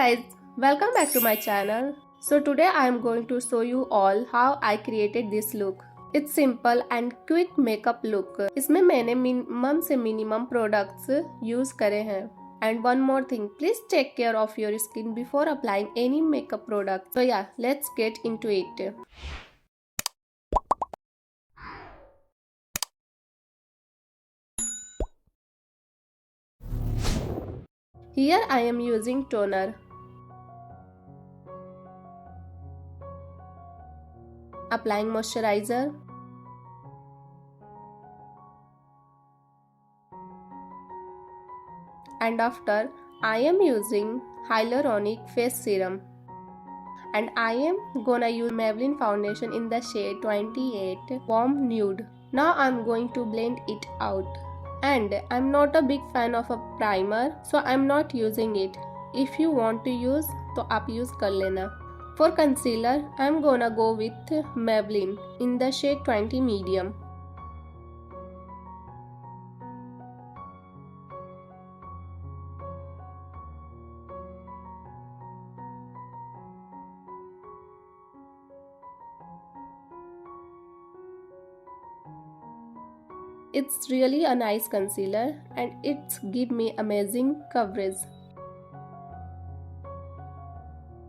guys, welcome back to my channel. So today I am going to show you all how I created this look. It's simple and quick makeup look. इसमें मैंने minimum से minimum products use करे हैं. And one more thing, please take care of your skin before applying any makeup product. So yeah, let's get into it. Here I am using toner. Applying moisturizer. And after, I am using hyaluronic face serum. And I am gonna use Maybelline foundation in the shade 28 Warm Nude. Now I'm going to blend it out. And I'm not a big fan of a primer, so I'm not using it. If you want to use, तो आप use कर लेना. For concealer, I'm gonna go with Maybelline in the shade 20 Medium. It's really a nice concealer and it's give me amazing coverage.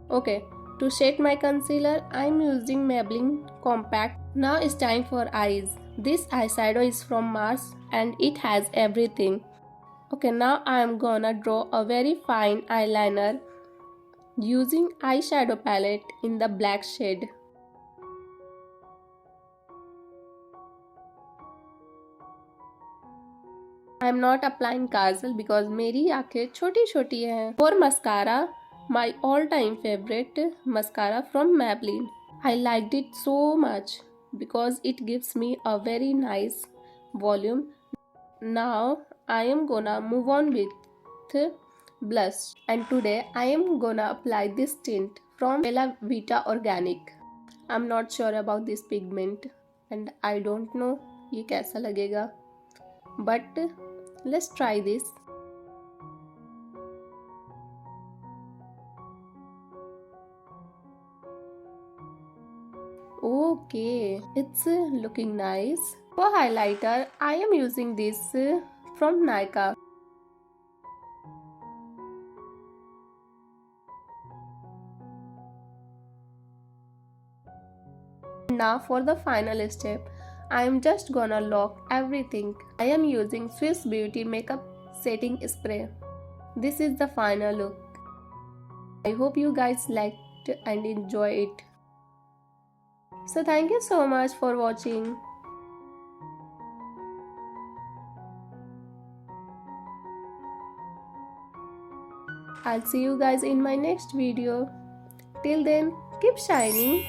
Okay, to shade my concealer, I'm using Maybelline Compact. Now it's time for eyes. This eyeshadow is from Mars and it has everything. Okay, now I'm gonna draw a very fine eyeliner using eyeshadow palette in the black shade. I am not applying kajal because मेरी आँखें छोटी छोटी हैं. For mascara, my all-time favorite mascara from Maybelline. I liked it so much because it gives me a very nice volume. Now I am gonna move on with blush, and today I am gonna apply this tint from Bella Vita Organic. I'm not sure about this pigment and I don't know ये कैसा लगेगा, but let's try this. Okay, it's looking nice. For highlighter, I am using this from Nykaa. Now for the final step, I am just gonna lock everything. I am using Swiss Beauty Makeup Setting Spray. This is the final look. I hope you guys liked and enjoy it. So thank you so much for watching. I'll see you guys in my next video. Till then, keep shining.